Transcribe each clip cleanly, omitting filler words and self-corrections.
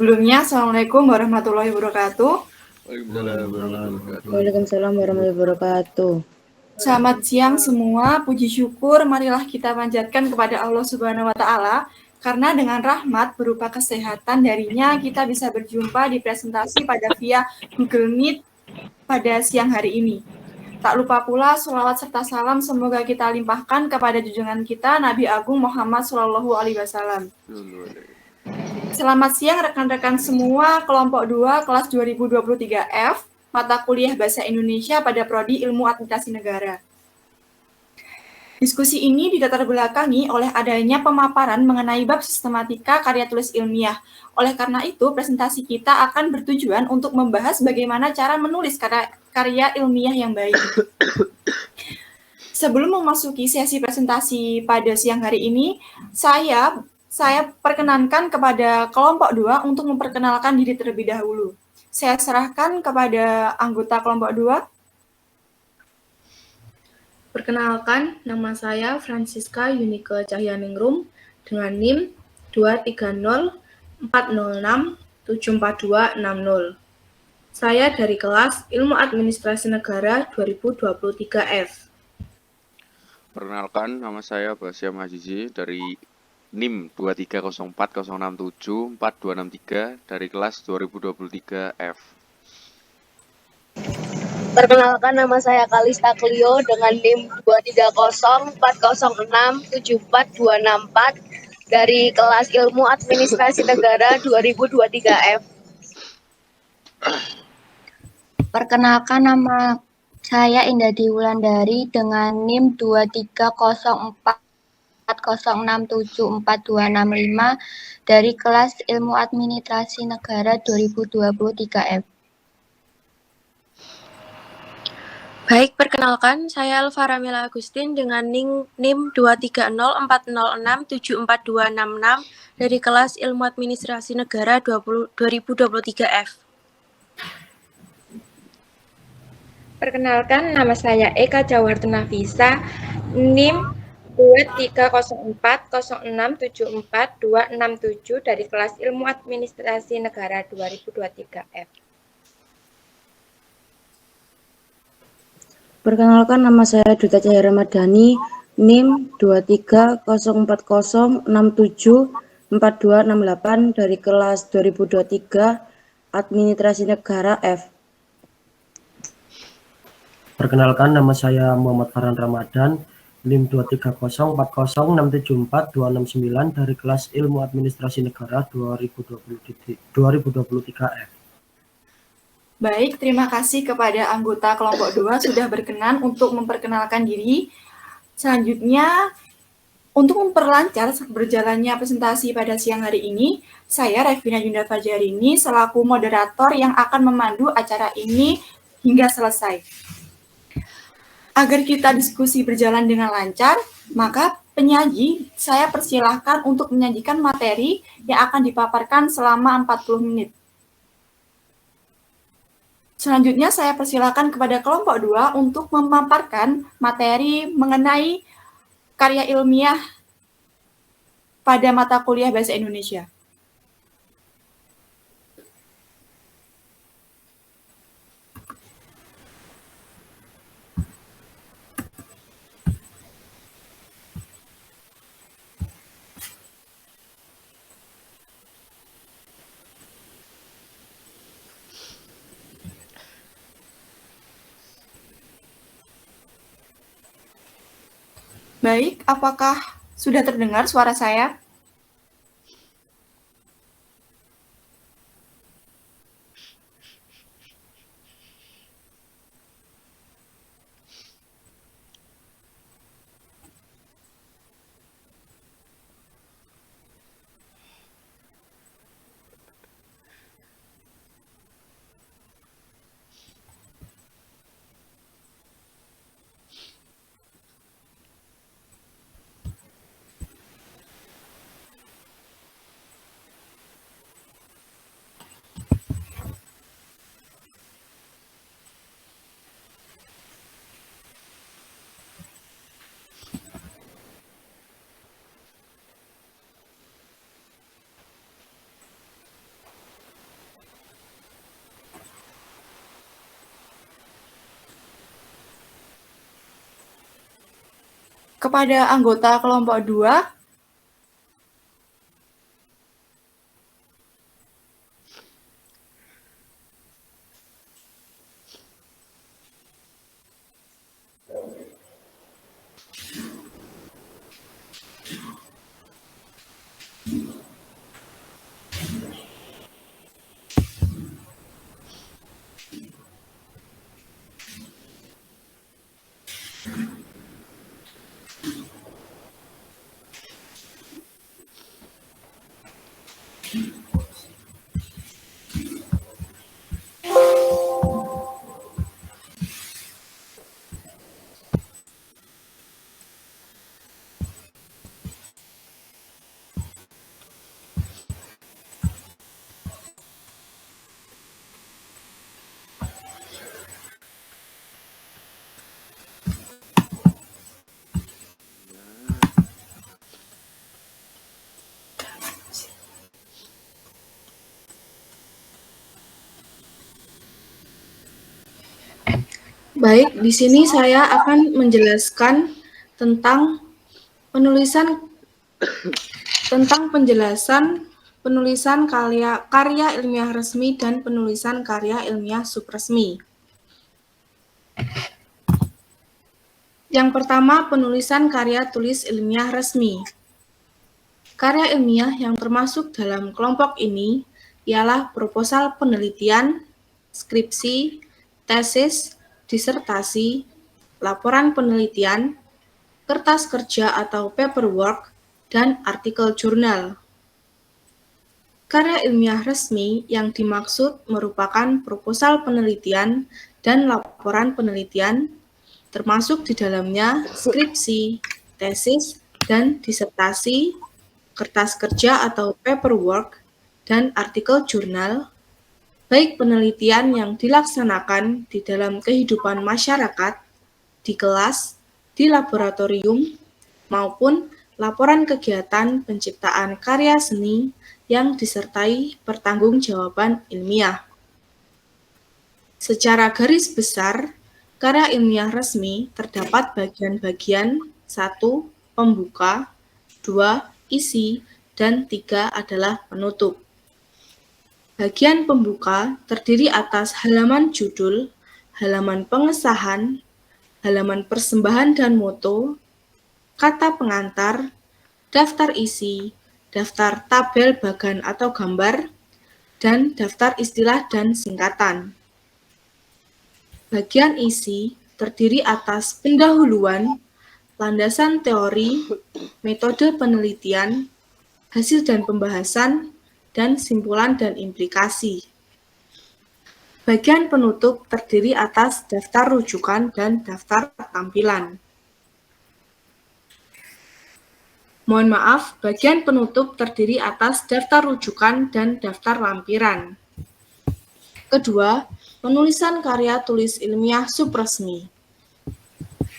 Sebelumnya, Assalamualaikum warahmatullahi wabarakatuh. Waalaikumsalam warahmatullahi wabarakatuh. Selamat siang semua, puji syukur marilah kita panjatkan kepada Allah Subhanahu wa Ta'ala, karena dengan rahmat berupa kesehatan darinya kita bisa berjumpa di presentasi pada via Google Meet pada siang hari ini. Tak lupa pula sholawat serta salam semoga kita limpahkan kepada junjungan kita Nabi Agung Muhammad SAW. Selamat siang rekan-rekan semua kelompok 2 kelas 2023 F, mata kuliah Bahasa Indonesia pada Prodi Ilmu Administrasi Negara. Diskusi ini dilatar belakangi oleh adanya pemaparan mengenai bab sistematika karya tulis ilmiah. Oleh karena itu, presentasi kita akan bertujuan untuk membahas bagaimana cara menulis karya ilmiah yang baik. Sebelum memasuki sesi presentasi pada siang hari ini, saya perkenankan kepada kelompok 2 untuk memperkenalkan diri terlebih dahulu. Saya serahkan kepada anggota kelompok 2. Perkenalkan, nama saya Francisca Yunike Cahyaningrum dengan NIM 23040674260. Saya dari kelas Ilmu Administrasi Negara 2023F. Perkenalkan, nama saya Basyam Azizi dari NIM 23040674263 dari kelas 2023F. Perkenalkan, nama saya Kalista Clio dengan NIM 23040474264 dari kelas Ilmu Administrasi Negara 2023F. Perkenalkan, nama saya Indadi Wulandari dengan NIM 23040674265 dari kelas Ilmu Administrasi Negara 2023F. Baik, perkenalkan, saya Elvara Mila Agustin dengan NIM 23040674266 dari kelas Ilmu Administrasi Negara 2023F. Perkenalkan, nama saya Eka Jawartunafisa, NIM 23040674267 dari kelas Ilmu Administrasi Negara 2023F. Perkenalkan, nama saya Duta Cahaya Ramadhani, NIM 23040674268 dari kelas 2023 Administrasi Negara F. Perkenalkan, nama saya Muhammad Farhan Ramadan, NIM 23040674269 dari kelas Ilmu Administrasi Negara 2023F. Baik, terima kasih kepada anggota kelompok 2 sudah berkenan untuk memperkenalkan diri. Selanjutnya, untuk memperlancar berjalannya presentasi pada siang hari ini, saya Revina Yunda Fajarini selaku moderator yang akan memandu acara ini hingga selesai. Agar kita diskusi berjalan dengan lancar, maka penyaji saya persilahkan untuk menyajikan materi yang akan dipaparkan selama 40 menit. Selanjutnya saya persilakan kepada kelompok 2 untuk memaparkan materi mengenai karya ilmiah pada mata kuliah Bahasa Indonesia. Baik, apakah sudah terdengar suara saya? Kepada anggota kelompok 2, baik, di sini saya akan menjelaskan tentang penjelasan penulisan karya ilmiah resmi dan penulisan karya ilmiah subresmi. Yang pertama, penulisan karya tulis ilmiah resmi. Karya ilmiah yang termasuk dalam kelompok ini ialah proposal penelitian, skripsi, tesis, disertasi, laporan penelitian, kertas kerja atau paperwork, dan artikel jurnal. Karya ilmiah resmi yang dimaksud merupakan proposal penelitian dan laporan penelitian, termasuk di dalamnya skripsi, tesis, dan disertasi, kertas kerja atau paperwork, dan artikel jurnal, baik penelitian yang dilaksanakan di dalam kehidupan masyarakat, di kelas, di laboratorium, maupun laporan kegiatan penciptaan karya seni yang disertai pertanggungjawaban ilmiah. Secara garis besar, karya ilmiah resmi terdapat bagian-bagian 1. Pembuka, 2. Isi, dan 3 adalah penutup. Bagian pembuka terdiri atas halaman judul, halaman pengesahan, halaman persembahan dan moto, kata pengantar, daftar isi, daftar tabel bagan atau gambar, dan daftar istilah dan singkatan. Bagian isi terdiri atas pendahuluan, landasan teori, metode penelitian, hasil dan pembahasan, dan simpulan dan implikasi. Bagian penutup terdiri atas daftar rujukan dan daftar tampilan. Mohon maaf, bagian penutup terdiri atas daftar rujukan dan daftar lampiran. Kedua, penulisan karya tulis ilmiah subresmi.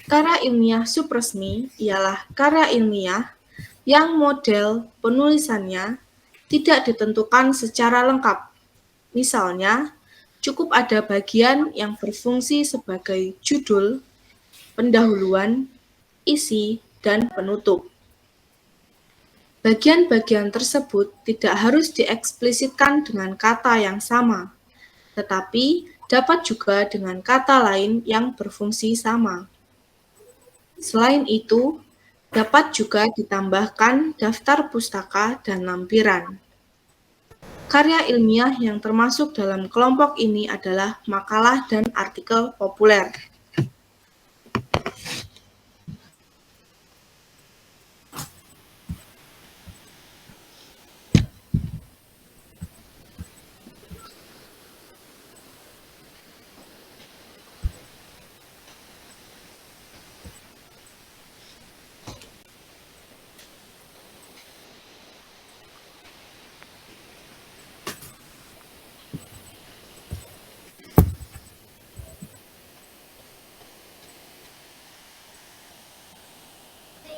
Karya ilmiah subresmi ialah karya ilmiah yang model penulisannya tidak ditentukan secara lengkap. Misalnya, cukup ada bagian yang berfungsi sebagai judul, pendahuluan, isi, dan penutup. Bagian-bagian tersebut tidak harus dieksplisitkan dengan kata yang sama, tetapi dapat juga dengan kata lain yang berfungsi sama. Selain itu, dapat juga ditambahkan daftar pustaka dan lampiran. Karya ilmiah yang termasuk dalam kelompok ini adalah makalah dan artikel populer.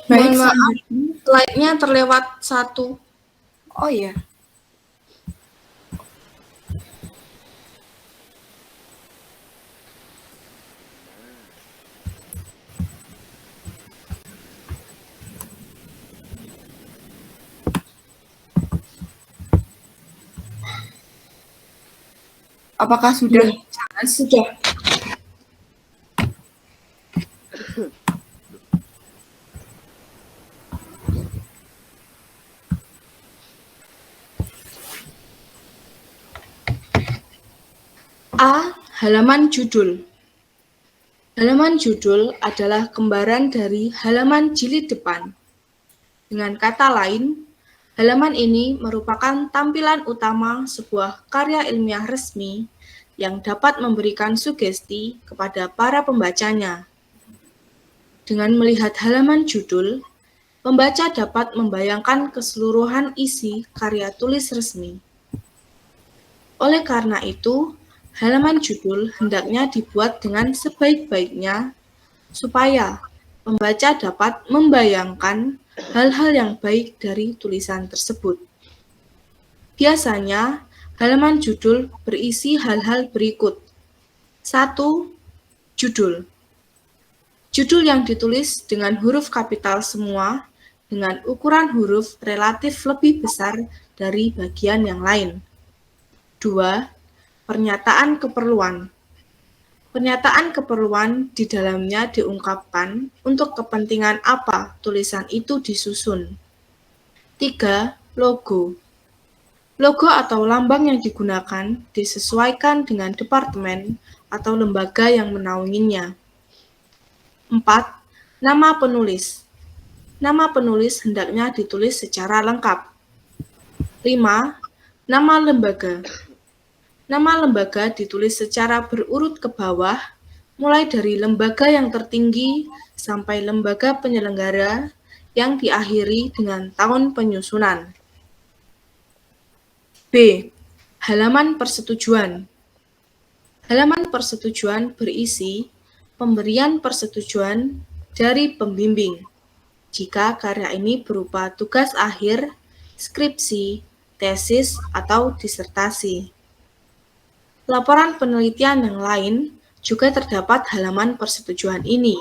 Baik, maaf, slide-nya terlewat satu. Oh iya. Apakah sudah jelas? Sudah. A. Halaman judul. Halaman judul adalah kembaran dari halaman jilid depan. Dengan kata lain, halaman ini merupakan tampilan utama sebuah karya ilmiah resmi yang dapat memberikan sugesti kepada para pembacanya. Dengan melihat halaman judul, pembaca dapat membayangkan keseluruhan isi karya tulis resmi. Oleh karena itu, halaman judul hendaknya dibuat dengan sebaik-baiknya supaya pembaca dapat membayangkan hal-hal yang baik dari tulisan tersebut. Biasanya, halaman judul berisi hal-hal berikut. 1. Judul. Judul yang ditulis dengan huruf kapital semua dengan ukuran huruf relatif lebih besar dari bagian yang lain. 2. Pernyataan keperluan. Pernyataan keperluan di dalamnya diungkapkan untuk kepentingan apa tulisan itu disusun. 3. Logo. Logo atau lambang yang digunakan disesuaikan dengan departemen atau lembaga yang menaunginya. 4. Nama penulis. Nama penulis hendaknya ditulis secara lengkap. 5. Nama lembaga. Nama lembaga ditulis secara berurut ke bawah, mulai dari lembaga yang tertinggi sampai lembaga penyelenggara yang diakhiri dengan tahun penyusunan. B. Halaman persetujuan. Halaman persetujuan berisi pemberian persetujuan dari pembimbing jika karya ini berupa tugas akhir, skripsi, tesis, atau disertasi. Laporan penelitian yang lain juga terdapat halaman persetujuan ini.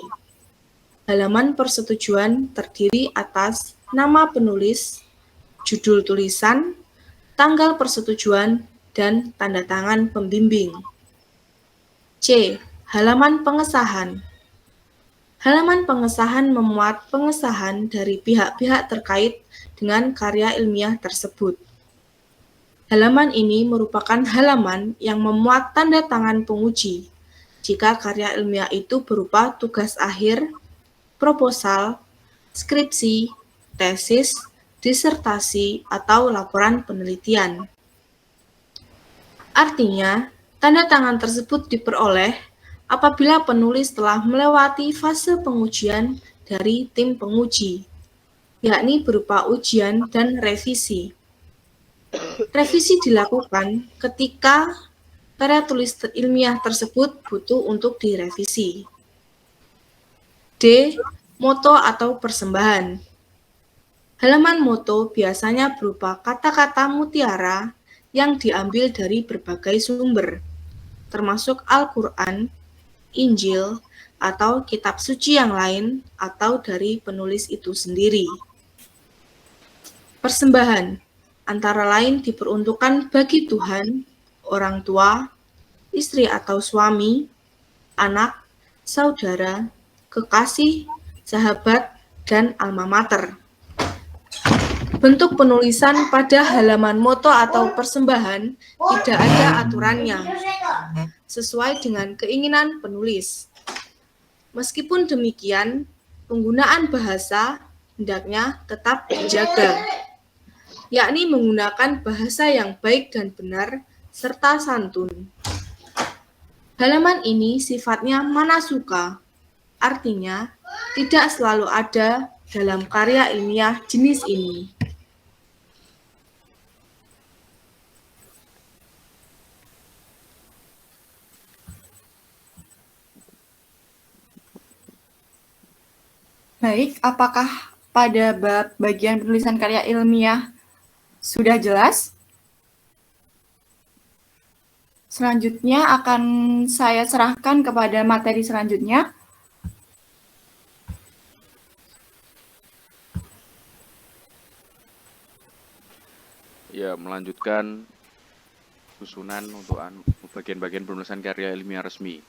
Halaman persetujuan terdiri atas nama penulis, judul tulisan, tanggal persetujuan, dan tanda tangan pembimbing. C. Halaman pengesahan. Halaman pengesahan memuat pengesahan dari pihak-pihak terkait dengan karya ilmiah tersebut. Halaman ini merupakan halaman yang memuat tanda tangan penguji jika karya ilmiah itu berupa tugas akhir, proposal, skripsi, tesis, disertasi, atau laporan penelitian. Artinya, tanda tangan tersebut diperoleh apabila penulis telah melewati fase pengujian dari tim penguji, yakni berupa ujian dan revisi. Revisi dilakukan ketika karya tulis ilmiah tersebut butuh untuk direvisi. D. Moto atau persembahan. Halaman moto biasanya berupa kata-kata mutiara yang diambil dari berbagai sumber, termasuk Al-Quran, Injil, atau kitab suci yang lain, atau dari penulis itu sendiri. Persembahan antara lain diperuntukkan bagi Tuhan, orang tua, istri atau suami, anak, saudara, kekasih, sahabat, dan alma mater. Bentuk penulisan pada halaman moto atau persembahan tidak ada aturannya, sesuai dengan keinginan penulis. Meskipun demikian, penggunaan bahasa hendaknya tetap dijaga, yakni menggunakan bahasa yang baik dan benar, serta santun. Halaman ini sifatnya manasuka, artinya tidak selalu ada dalam karya ilmiah jenis ini. Baik, apakah pada bab bagian penulisan karya ilmiah sudah jelas? Selanjutnya akan saya serahkan kepada materi selanjutnya. Ya, melanjutkan susunan untuk bagian-bagian penulisan karya ilmiah resmi.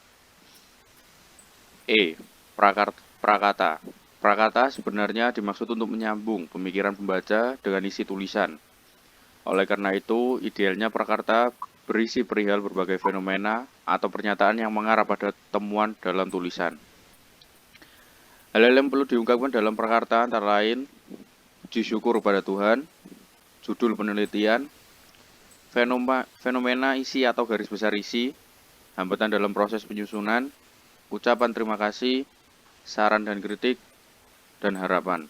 E. Prakata. Prakata sebenarnya dimaksud untuk menyambung pemikiran pembaca dengan isi tulisan. Oleh karena itu, idealnya prakarta berisi perihal berbagai fenomena atau pernyataan yang mengarah pada temuan dalam tulisan. Hal-hal yang perlu diungkapkan dalam prakarta antara lain puji syukur pada Tuhan, judul penelitian, fenomena isi atau garis besar isi, hambatan dalam proses penyusunan, ucapan terima kasih, saran dan kritik, dan harapan.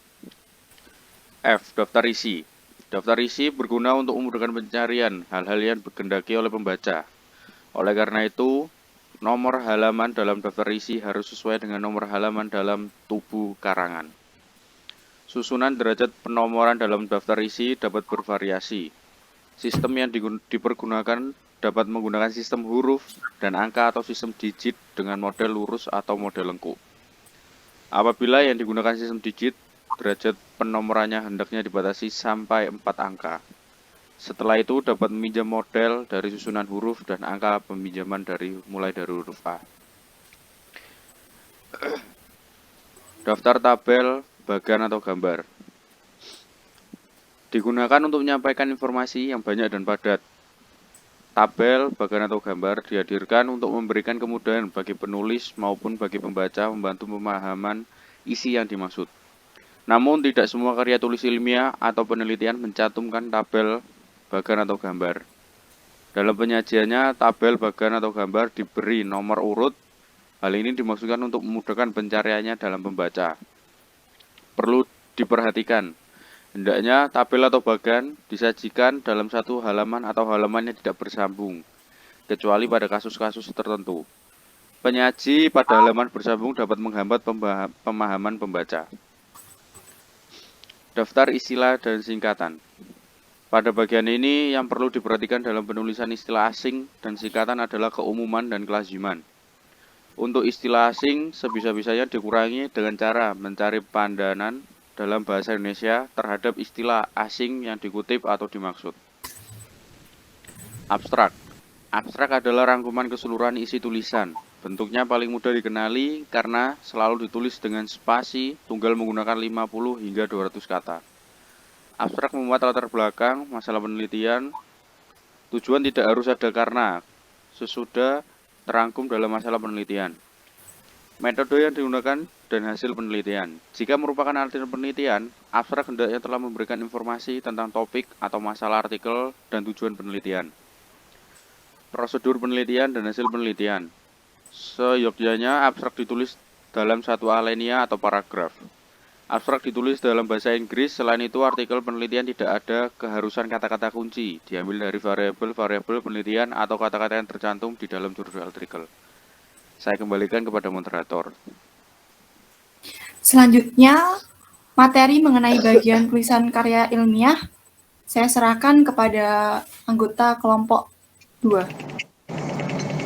F. Daftar isi. Daftar isi berguna untuk memudahkan pencarian hal-hal yang dikehendaki oleh pembaca. Oleh karena itu, nomor halaman dalam daftar isi harus sesuai dengan nomor halaman dalam tubuh karangan. Susunan derajat penomoran dalam daftar isi dapat bervariasi. Sistem yang dipergunakan dapat menggunakan sistem huruf dan angka atau sistem digit dengan model lurus atau model lengkung. Apabila yang digunakan sistem digit, derajat penomorannya hendaknya dibatasi sampai 4 angka. Setelah itu dapat meminjam model dari susunan huruf dan angka peminjaman mulai dari huruf A. Daftar tabel, bagan atau gambar. Digunakan untuk menyampaikan informasi yang banyak dan padat. Tabel, bagan atau gambar dihadirkan untuk memberikan kemudahan bagi penulis maupun bagi pembaca membantu pemahaman isi yang dimaksud. Namun tidak semua karya tulis ilmiah atau penelitian mencantumkan tabel, bagan atau gambar. Dalam penyajiannya, tabel, bagan atau gambar diberi nomor urut. Hal ini dimaksudkan untuk memudahkan pencariannya dalam pembaca. Perlu diperhatikan, hendaknya tabel atau bagan disajikan dalam satu halaman atau halaman yang tidak bersambung, kecuali pada kasus-kasus tertentu. Penyaji pada halaman bersambung dapat menghambat pemahaman pembaca. Daftar istilah dan singkatan. Pada bagian ini, yang perlu diperhatikan dalam penulisan istilah asing dan singkatan adalah keumuman dan kelaziman. Untuk istilah asing, sebisa-bisanya dikurangi dengan cara mencari pandanan dalam bahasa Indonesia terhadap istilah asing yang dikutip atau dimaksud. Abstrak. Abstrak adalah rangkuman keseluruhan isi tulisan. Bentuknya paling mudah dikenali karena selalu ditulis dengan spasi tunggal menggunakan 50 hingga 200 kata. Abstrak memuat latar belakang, masalah penelitian. Tujuan tidak harus ada karena sesudah terangkum dalam masalah penelitian. Metode yang digunakan dan hasil penelitian. Jika merupakan hasil penelitian, abstrak hendaknya telah memberikan informasi tentang topik atau masalah artikel dan tujuan penelitian. Prosedur penelitian dan hasil penelitian. Seyogyanya abstrak ditulis dalam satu alinea atau paragraf. Abstrak ditulis dalam bahasa Inggris. Selain itu, artikel penelitian tidak ada keharusan kata-kata kunci, diambil dari variabel-variabel penelitian atau kata-kata yang tercantum di dalam judul artikel. Saya kembalikan kepada moderator. Selanjutnya, materi mengenai bagian tulisan karya ilmiah, saya serahkan kepada anggota kelompok 2.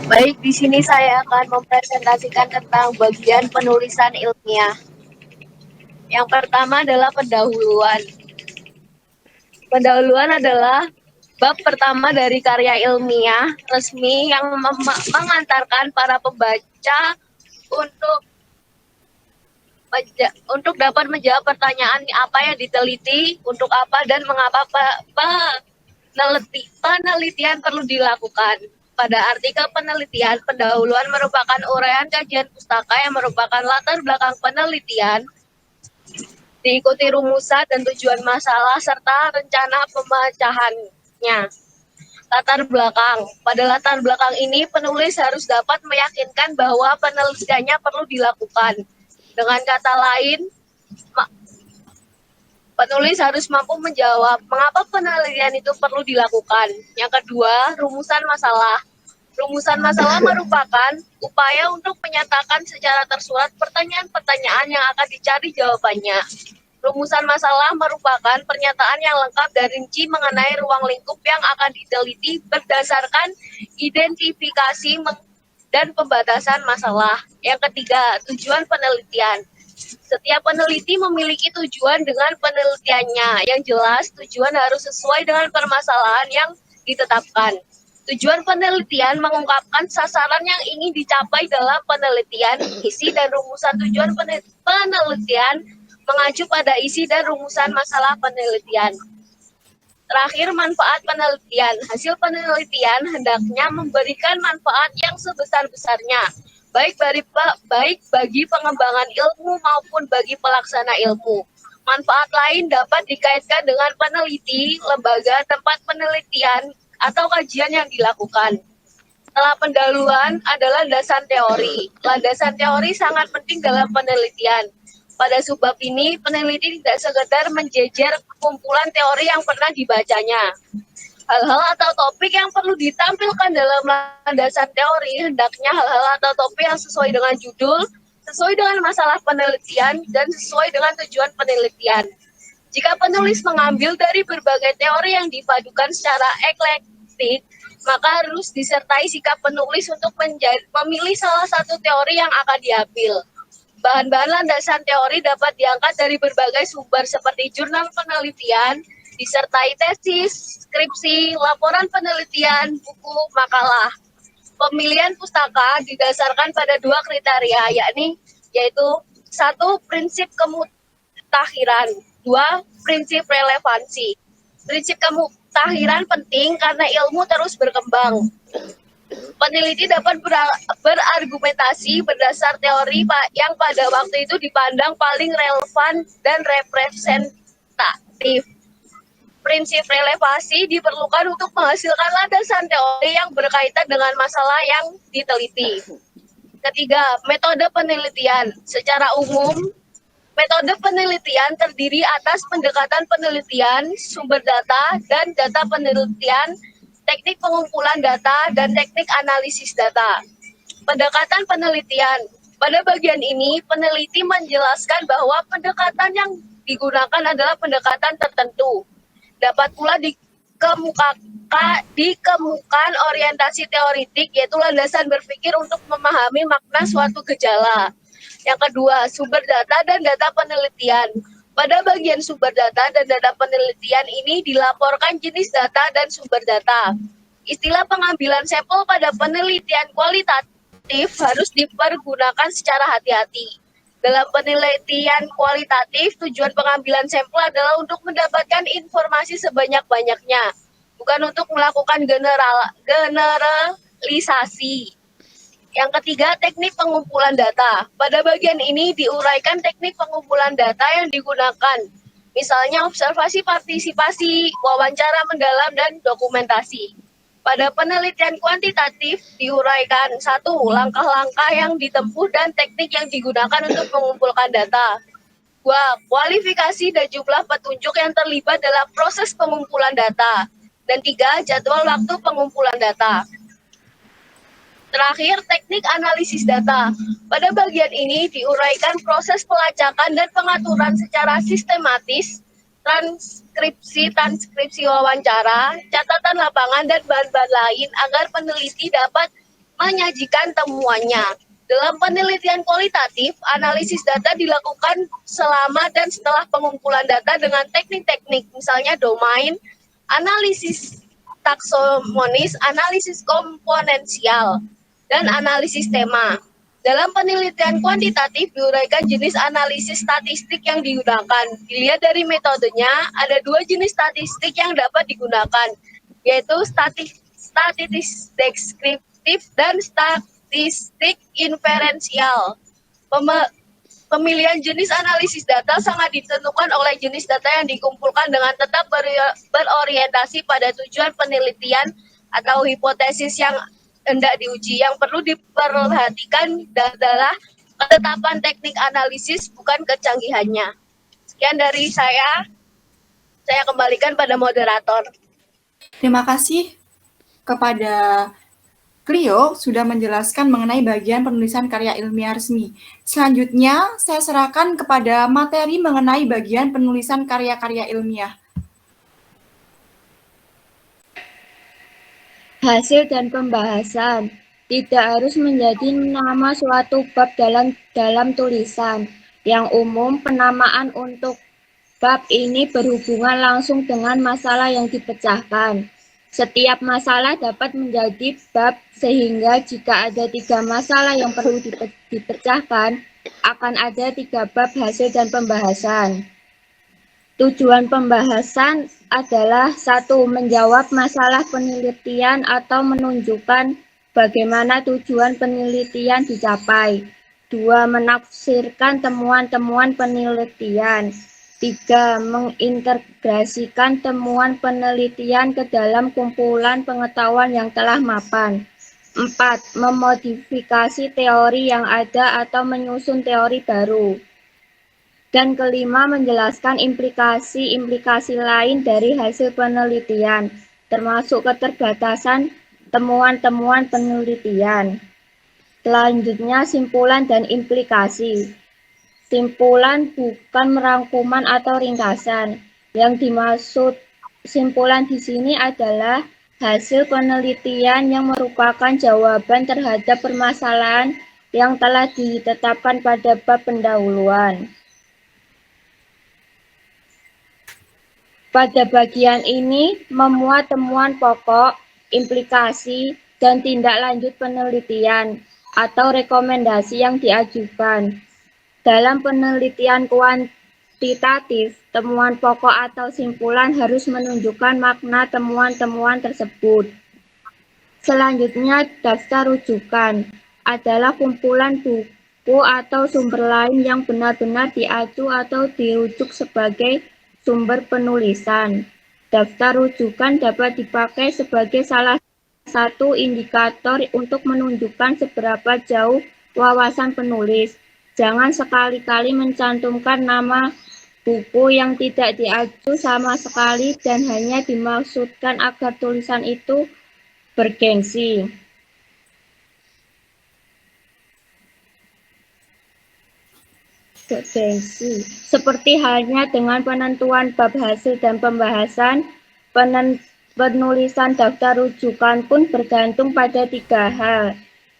Baik, di sini saya akan mempresentasikan tentang bagian penulisan ilmiah. Yang pertama adalah pendahuluan. Pendahuluan adalah bab pertama dari karya ilmiah resmi yang mengantarkan para pembaca untuk dapat menjawab pertanyaan apa yang diteliti, untuk apa dan mengapa penelitian perlu dilakukan. Pada artikel penelitian, pendahuluan merupakan uraian kajian pustaka yang merupakan latar belakang penelitian, diikuti rumusan dan tujuan masalah serta rencana pemecahannya. Latar belakang. Pada latar belakang ini, penulis harus dapat meyakinkan bahwa penelitiannya perlu dilakukan. Dengan kata lain, penulis harus mampu menjawab mengapa penelitian itu perlu dilakukan. Yang kedua, rumusan masalah. Rumusan masalah merupakan upaya untuk menyatakan secara tersurat pertanyaan-pertanyaan yang akan dicari jawabannya. Rumusan masalah merupakan pernyataan yang lengkap dan rinci mengenai ruang lingkup yang akan diteliti berdasarkan identifikasi dan pembatasan masalah. Yang ketiga, tujuan penelitian. Setiap peneliti memiliki tujuan dengan penelitiannya. Yang jelas, tujuan harus sesuai dengan permasalahan yang ditetapkan. Tujuan penelitian mengungkapkan sasaran yang ingin dicapai dalam penelitian, isi dan rumusan tujuan penelitian mengacu pada isi dan rumusan masalah penelitian. Terakhir, manfaat penelitian. Hasil penelitian hendaknya memberikan manfaat yang sebesar-besarnya, baik bagi pengembangan ilmu maupun bagi pelaksana ilmu. Manfaat lain dapat dikaitkan dengan peneliti, lembaga, tempat penelitian, atau kajian yang dilakukan. Setelah pendahuluan adalah landasan teori. Landasan teori sangat penting dalam penelitian. Pada subbab ini, peneliti tidak sekedar menjejer kumpulan teori yang pernah dibacanya. Hal-hal atau topik yang perlu ditampilkan dalam landasan teori hendaknya hal-hal atau topik yang sesuai dengan judul, sesuai dengan masalah penelitian, dan sesuai dengan tujuan penelitian. Jika penulis mengambil dari berbagai teori yang dipadukan secara eklektik, maka harus disertai sikap penulis untuk memilih salah satu teori yang akan diambil. Bahan-bahan landasan teori dapat diangkat dari berbagai sumber seperti jurnal penelitian, disertai tesis, skripsi, laporan penelitian, buku, makalah. Pemilihan pustaka didasarkan pada 2 kriteria, yaitu 1. Prinsip kemutakhiran, 2. Prinsip relevansi. Prinsip kemutakhiran penting karena ilmu terus berkembang. Peneliti dapat berargumentasi berdasar teori yang pada waktu itu dipandang paling relevan dan representatif. Prinsip relevansi diperlukan untuk menghasilkan landasan teori yang berkaitan dengan masalah yang diteliti. Ketiga, metode penelitian. Secara umum, metode penelitian terdiri atas pendekatan penelitian, sumber data, dan data penelitian, teknik pengumpulan data, dan teknik analisis data. Pendekatan penelitian. Pada bagian ini, peneliti menjelaskan bahwa pendekatan yang digunakan adalah pendekatan tertentu. Dapat pula dikemukakan orientasi teoritik, yaitu landasan berpikir untuk memahami makna suatu gejala. Yang kedua, sumber data dan data penelitian. Pada bagian sumber data dan data penelitian ini dilaporkan jenis data dan sumber data. Istilah pengambilan sampel pada penelitian kualitatif harus dipergunakan secara hati-hati. Dalam penelitian kualitatif, tujuan pengambilan sampel adalah untuk mendapatkan informasi sebanyak-banyaknya, bukan untuk melakukan generalisasi. Yang ketiga, teknik pengumpulan data. Pada bagian ini diuraikan teknik pengumpulan data yang digunakan, misalnya observasi partisipasi, wawancara mendalam, dan dokumentasi. Pada penelitian kuantitatif diuraikan 1. Langkah-langkah yang ditempuh dan teknik yang digunakan untuk mengumpulkan data. 2. Kualifikasi dan jumlah petunjuk yang terlibat dalam proses pengumpulan data. Dan 3. Jadwal waktu pengumpulan data. Terakhir, teknik analisis data. Pada bagian ini diuraikan proses pelacakan dan pengaturan secara sistematis, transkripsi wawancara, catatan lapangan, dan bahan-bahan lain agar peneliti dapat menyajikan temuannya. Dalam penelitian kualitatif, analisis data dilakukan selama dan setelah pengumpulan data dengan teknik-teknik, misalnya domain, analisis taksonomis, analisis komponensial, dan analisis tema. Dalam penelitian kuantitatif diuraikan jenis analisis statistik yang digunakan. Dilihat dari metodenya, ada 2 jenis statistik yang dapat digunakan, yaitu statistik deskriptif dan statistik inferensial. Pemilihan jenis analisis data sangat ditentukan oleh jenis data yang dikumpulkan dengan tetap berorientasi pada tujuan penelitian atau hipotesis yang hendak diuji. Yang perlu diperhatikan adalah ketetapan teknik analisis, bukan kecanggihannya. Sekian dari saya kembalikan pada moderator. Terima kasih kepada Clio sudah menjelaskan mengenai bagian penulisan karya ilmiah resmi. Selanjutnya, saya serahkan kepada materi mengenai bagian penulisan karya-karya ilmiah. Hasil dan pembahasan tidak harus menjadi nama suatu bab dalam tulisan. Yang umum, penamaan untuk bab ini berhubungan langsung dengan masalah yang dipecahkan. Setiap masalah dapat menjadi bab sehingga jika ada 3 masalah yang perlu dipecahkan, akan ada 3 bab hasil dan pembahasan. Tujuan pembahasan adalah 1. Menjawab masalah penelitian atau menunjukkan bagaimana tujuan penelitian dicapai. 2. Menafsirkan temuan-temuan penelitian. 3. Mengintegrasikan temuan penelitian ke dalam kumpulan pengetahuan yang telah mapan. 4. Memodifikasi teori yang ada atau menyusun teori baru. Dan kelima, menjelaskan implikasi-implikasi lain dari hasil penelitian, termasuk keterbatasan temuan-temuan penelitian. Selanjutnya, simpulan dan implikasi. Simpulan bukan merangkuman atau ringkasan. Yang dimaksud simpulan di sini adalah hasil penelitian yang merupakan jawaban terhadap permasalahan yang telah ditetapkan pada bab pendahuluan. Pada bagian ini memuat temuan pokok, implikasi, dan tindak lanjut penelitian atau rekomendasi yang diajukan. Dalam penelitian kuantitatif, temuan pokok atau simpulan harus menunjukkan makna temuan-temuan tersebut. Selanjutnya, daftar rujukan adalah kumpulan buku atau sumber lain yang benar-benar diacu atau dirujuk sebagai sumber penulisan. Daftar rujukan dapat dipakai sebagai salah satu indikator untuk menunjukkan seberapa jauh wawasan penulis. Jangan sekali-kali mencantumkan nama buku yang tidak diacu sama sekali dan hanya dimaksudkan agar tulisan itu bergengsi. Seperti halnya dengan penentuan bab hasil dan pembahasan, penulisan daftar rujukan pun bergantung pada 3 hal,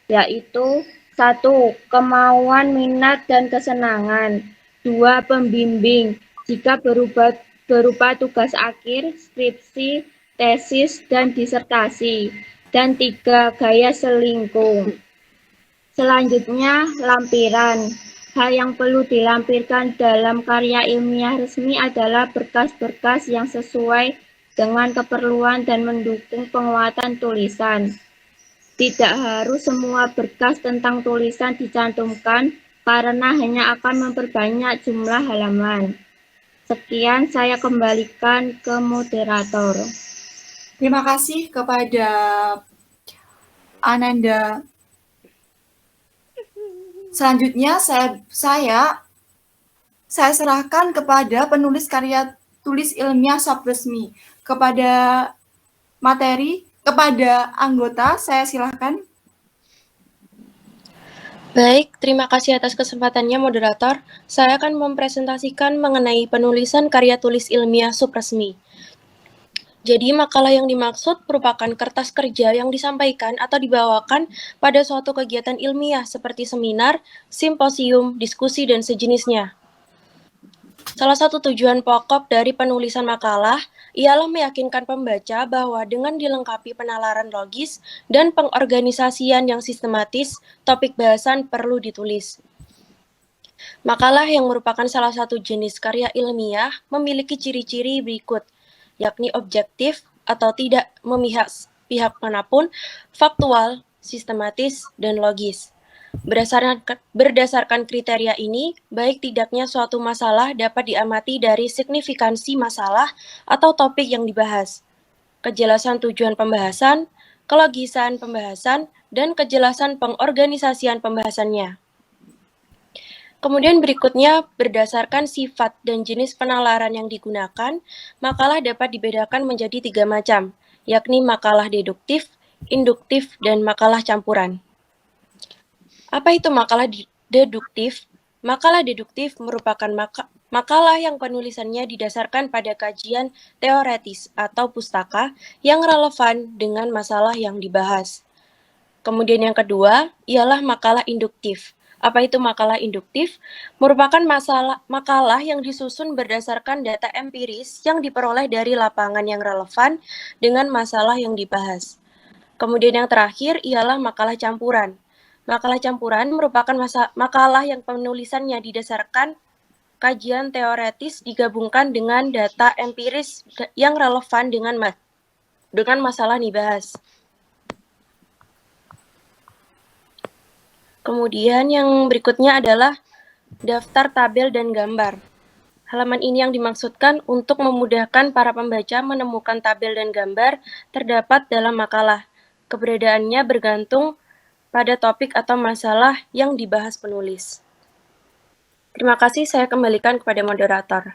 yaitu 1. Kemauan, minat, dan kesenangan. 2. Pembimbing, jika berupa tugas akhir, skripsi, tesis, dan disertasi. Dan 3. Gaya selingkuh. Selanjutnya, lampiran. Hal yang perlu dilampirkan dalam karya ilmiah resmi adalah berkas-berkas yang sesuai dengan keperluan dan mendukung penguatan tulisan. Tidak harus semua berkas tentang tulisan dicantumkan karena hanya akan memperbanyak jumlah halaman. Sekian, saya kembalikan ke moderator. Terima kasih kepada Ananda. Selanjutnya saya serahkan kepada penulis karya tulis ilmiah subresmi. Kepada anggota, saya silakan. Baik, terima kasih atas kesempatannya, moderator. Saya akan mempresentasikan mengenai penulisan karya tulis ilmiah subresmi. Jadi, makalah yang dimaksud merupakan kertas kerja yang disampaikan atau dibawakan pada suatu kegiatan ilmiah seperti seminar, simposium, diskusi, dan sejenisnya. Salah satu tujuan pokok dari penulisan makalah ialah meyakinkan pembaca bahwa dengan dilengkapi penalaran logis dan pengorganisasian yang sistematis, topik bahasan perlu ditulis. Makalah yang merupakan salah satu jenis karya ilmiah memiliki ciri-ciri berikut, yakni objektif atau tidak memihak pihak manapun, faktual, sistematis, dan logis. Berdasarkan kriteria ini, baik tidaknya suatu masalah dapat diamati dari signifikansi masalah atau topik yang dibahas, kejelasan tujuan pembahasan, kelogisan pembahasan, dan kejelasan pengorganisasian pembahasannya. Kemudian berikutnya, berdasarkan sifat dan jenis penalaran yang digunakan, makalah dapat dibedakan menjadi 3 macam, yakni makalah deduktif, induktif, dan makalah campuran. Apa itu makalah deduktif? Makalah deduktif merupakan makalah yang penulisannya didasarkan pada kajian teoretis atau pustaka yang relevan dengan masalah yang dibahas. Kemudian yang kedua ialah makalah induktif. Apa itu makalah induktif? Merupakan makalah yang disusun berdasarkan data empiris yang diperoleh dari lapangan yang relevan dengan masalah yang dibahas. Kemudian yang terakhir ialah makalah campuran. Makalah campuran merupakan makalah yang penulisannya didasarkan kajian teoretis digabungkan dengan data empiris yang relevan dengan masalah dibahas. Kemudian yang berikutnya adalah daftar tabel dan gambar. Halaman ini yang dimaksudkan untuk memudahkan para pembaca menemukan tabel dan gambar terdapat dalam makalah. Keberadaannya bergantung pada topik atau masalah yang dibahas penulis. Terima kasih, saya kembalikan kepada moderator.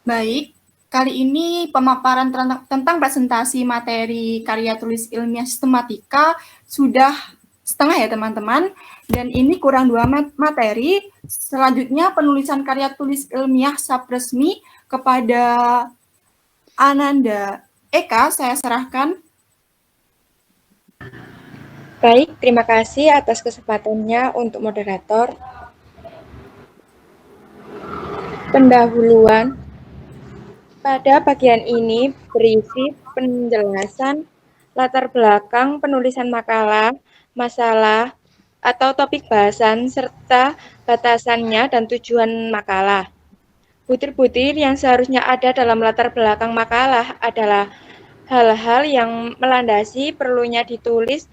Baik, kali ini pemaparan tentang presentasi materi karya tulis ilmiah sistematika sudah setengah ya teman-teman, dan ini kurang 2 materi. Selanjutnya penulisan karya tulis ilmiah subresmi kepada Ananda Eka, saya serahkan. Baik, terima kasih atas kesempatannya untuk moderator. Pendahuluan. Pada bagian ini berisi penjelasan latar belakang penulisan makalah, masalah, atau topik bahasan, serta batasannya dan tujuan makalah. Butir-butir yang seharusnya ada dalam latar belakang makalah adalah hal-hal yang melandasi perlunya ditulis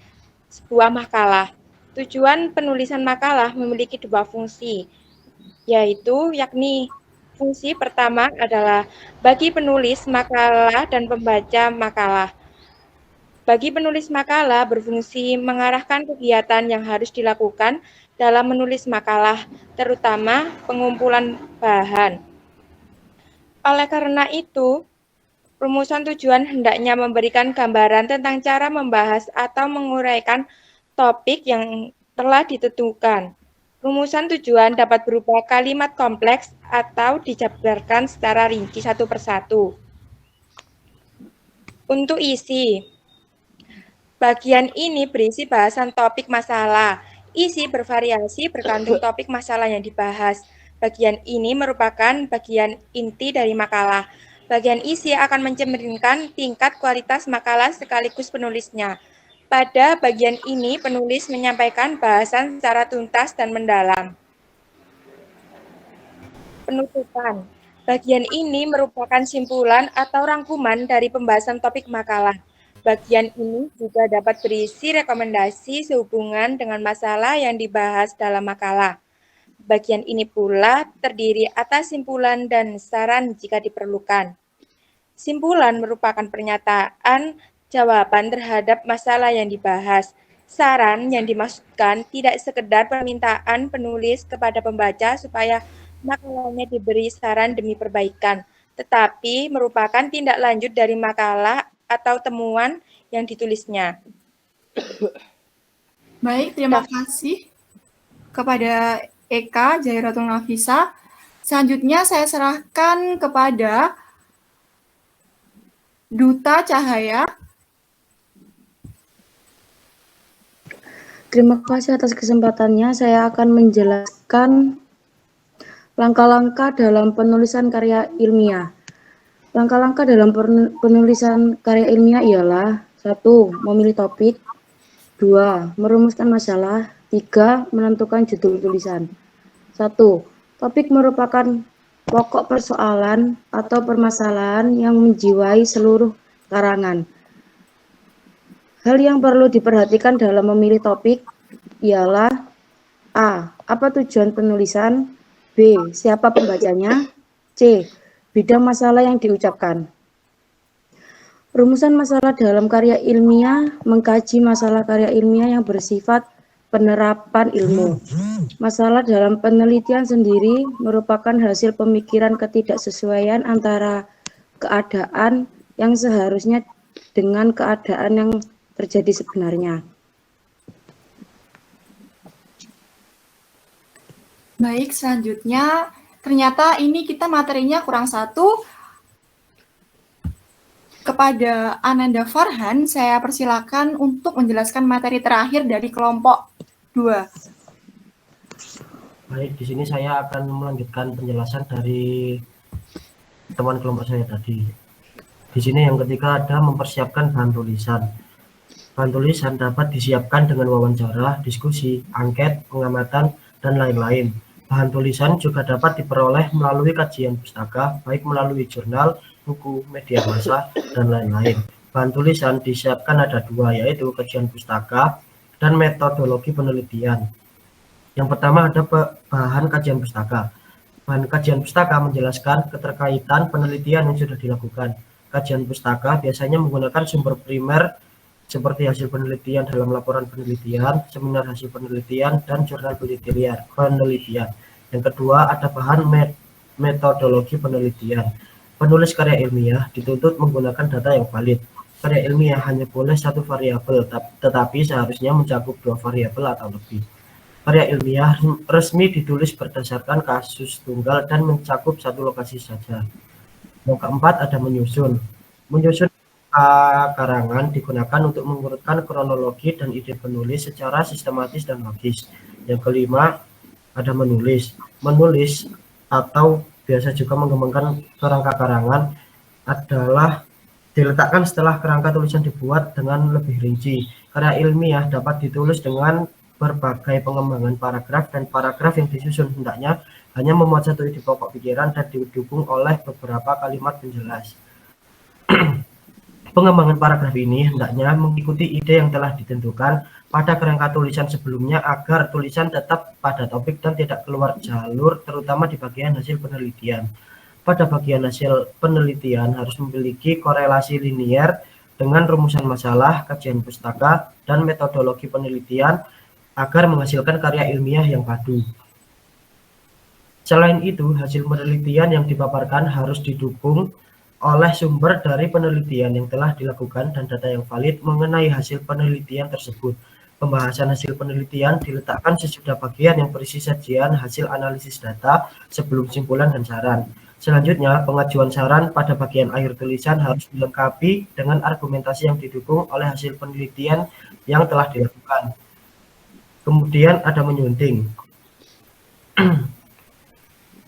sebuah makalah. Tujuan penulisan makalah memiliki 2 fungsi, yakni fungsi pertama adalah bagi penulis makalah dan pembaca makalah. Bagi penulis makalah berfungsi mengarahkan kegiatan yang harus dilakukan dalam menulis makalah, terutama pengumpulan bahan. Oleh karena itu, rumusan tujuan hendaknya memberikan gambaran tentang cara membahas atau menguraikan topik yang telah ditentukan. Rumusan tujuan dapat berupa kalimat kompleks atau dijabarkan secara rinci satu persatu. Untuk isi, bagian ini berisi bahasan topik masalah. Isi bervariasi bergantung topik masalah yang dibahas. Bagian ini merupakan bagian inti dari makalah. Bagian isi akan mencerminkan tingkat kualitas makalah sekaligus penulisnya. Pada bagian ini, penulis menyampaikan bahasan secara tuntas dan mendalam. Penutupan. Bagian ini merupakan simpulan atau rangkuman dari pembahasan topik makalah. Bagian ini juga dapat berisi rekomendasi sehubungan dengan masalah yang dibahas dalam makalah. Bagian ini pula terdiri atas simpulan dan saran jika diperlukan. Simpulan merupakan pernyataan jawaban terhadap masalah yang dibahas. Saran yang dimaksudkan tidak sekedar permintaan penulis kepada pembaca supaya makalahnya diberi saran demi perbaikan, tetapi merupakan tindak lanjut dari makalah atau temuan yang ditulisnya. Baik, terima kasih kepada Eka Jairatul Nafisa. Selanjutnya saya serahkan kepada Duta Cahaya. Terima kasih atas kesempatannya. Saya akan menjelaskan langkah-langkah dalam penulisan karya ilmiah. Langkah-langkah dalam penulisan karya ilmiah ialah 1. Memilih topik, 2. Merumuskan masalah, 3. Menentukan judul tulisan. 1. Topik merupakan pokok persoalan atau permasalahan yang menjiwai seluruh karangan. Hal yang perlu diperhatikan dalam memilih topik ialah A. Apa tujuan penulisan? B. Siapa pembacanya? C. Bidang masalah yang diucapkan. Rumusan masalah dalam karya ilmiah mengkaji masalah karya ilmiah yang bersifat penerapan ilmu. Masalah dalam penelitian sendiri merupakan hasil pemikiran ketidaksesuaian antara keadaan yang seharusnya dengan keadaan yang terjadi sebenarnya. Baik, selanjutnya ternyata ini kita materinya kurang 1. Kepada Ananda Farhan, saya persilakan untuk menjelaskan materi terakhir dari kelompok 2. Baik, di sini saya akan melanjutkan penjelasan dari teman kelompok saya tadi. Di sini yang ketiga ada mempersiapkan bahan tulisan. Bahan tulisan dapat disiapkan dengan wawancara, diskusi, angket, pengamatan, dan lain-lain. Bahan tulisan juga dapat diperoleh melalui kajian pustaka, baik melalui jurnal, buku, media massa, dan lain-lain. Bahan tulisan disiapkan ada dua, yaitu kajian pustaka dan metodologi penelitian. Yang pertama ada bahan kajian pustaka. Bahan kajian pustaka menjelaskan keterkaitan penelitian yang sudah dilakukan. Kajian pustaka biasanya menggunakan sumber primer seperti hasil penelitian dalam laporan penelitian, seminar hasil penelitian, dan jurnal penelitian. Yang kedua ada bahan metodologi penelitian. Penulis karya ilmiah dituntut menggunakan data yang valid. Karya ilmiah hanya boleh satu variabel, tetapi seharusnya mencakup dua variabel atau lebih. Karya ilmiah resmi ditulis berdasarkan kasus tunggal dan mencakup satu lokasi saja. Yang keempat ada menyusun. Menyusun karangan digunakan untuk mengurutkan kronologi dan ide penulis secara sistematis dan logis. Yang kelima ada menulis. Menulis atau biasa juga mengembangkan kerangka karangan adalah diletakkan setelah kerangka tulisan dibuat dengan lebih rinci. Karya ilmiah dapat ditulis dengan berbagai pengembangan paragraf, dan paragraf yang disusun hendaknya hanya memuat satu ide pokok pikiran dan didukung oleh beberapa kalimat penjelas. Pengembangan paragraf ini hendaknya mengikuti ide yang telah ditentukan pada kerangka tulisan sebelumnya agar tulisan tetap pada topik dan tidak keluar jalur, terutama di bagian hasil penelitian. Pada bagian hasil penelitian harus memiliki korelasi linier dengan rumusan masalah, kajian pustaka, dan metodologi penelitian agar menghasilkan karya ilmiah yang padu. Selain itu, hasil penelitian yang dipaparkan harus didukung oleh sumber dari penelitian yang telah dilakukan dan data yang valid mengenai hasil penelitian tersebut. Pembahasan hasil penelitian diletakkan sesudah bagian yang berisi sajian hasil analisis data sebelum simpulan dan saran. Selanjutnya, pengajuan saran pada bagian akhir tulisan harus dilengkapi dengan argumentasi yang didukung oleh hasil penelitian yang telah dilakukan. Kemudian ada menyunting.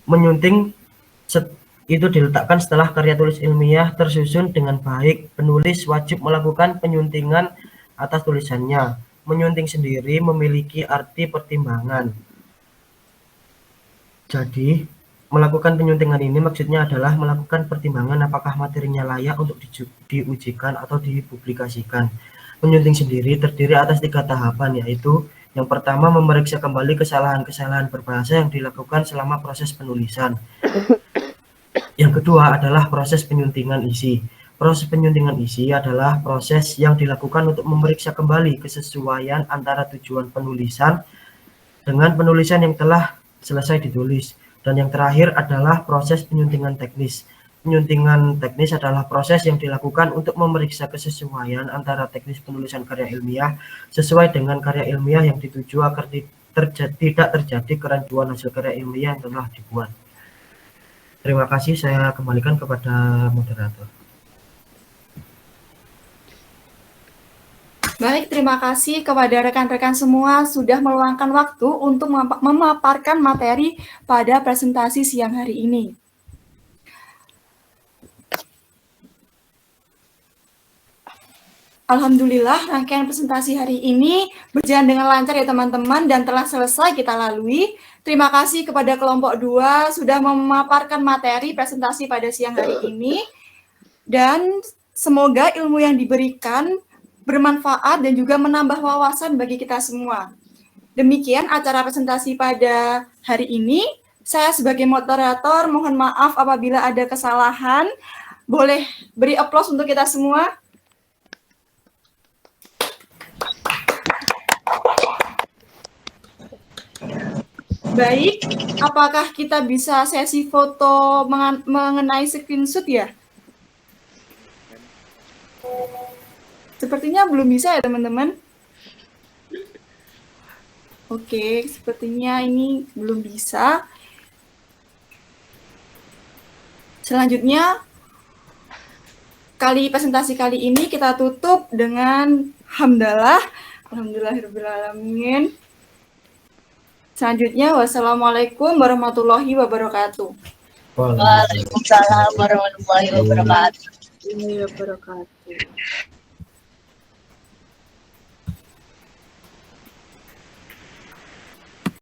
Menyunting itu diletakkan setelah karya tulis ilmiah tersusun dengan baik. Penulis wajib melakukan penyuntingan atas tulisannya. Menyunting sendiri memiliki arti pertimbangan. Jadi, melakukan penyuntingan ini maksudnya adalah melakukan pertimbangan apakah materinya layak untuk diujikan atau dipublikasikan. Menyunting sendiri terdiri atas 3 tahapan, yaitu yang pertama, memeriksa kembali kesalahan-kesalahan berbahasa yang dilakukan selama proses penulisan. Yang kedua adalah proses penyuntingan isi. Proses penyuntingan isi adalah proses yang dilakukan untuk memeriksa kembali kesesuaian antara tujuan penulisan dengan penulisan yang telah selesai ditulis. Dan yang terakhir adalah proses penyuntingan teknis. Penyuntingan teknis adalah proses yang dilakukan untuk memeriksa kesesuaian antara teknis penulisan karya ilmiah sesuai dengan karya ilmiah yang dituju agar tidak terjadi kerancuan hasil karya ilmiah yang telah dibuat. Terima kasih, saya kembalikan kepada moderator. Baik, terima kasih kepada rekan-rekan semua sudah meluangkan waktu untuk memaparkan materi pada presentasi siang hari ini. Alhamdulillah, rangkaian presentasi hari ini berjalan dengan lancar ya teman-teman dan telah selesai kita lalui. Terima kasih kepada kelompok 2 sudah memaparkan materi presentasi pada siang hari ini. Dan semoga ilmu yang diberikan bermanfaat dan juga menambah wawasan bagi kita semua. Demikian acara presentasi pada hari ini. Saya sebagai moderator mohon maaf apabila ada kesalahan. Boleh beri aplaus untuk kita semua. Baik, apakah kita bisa sesi foto mengenai screenshot ya? Sepertinya belum bisa ya teman-teman. Oke, sepertinya ini belum bisa. Selanjutnya, presentasi kali ini kita tutup dengan hamdalah. Alhamdulillahirrahmanirrahim. Selanjutnya, wassalamualaikum warahmatullahi wabarakatuh. Waalaikumsalam warahmatullahi wabarakatuh. Wabarakatuh.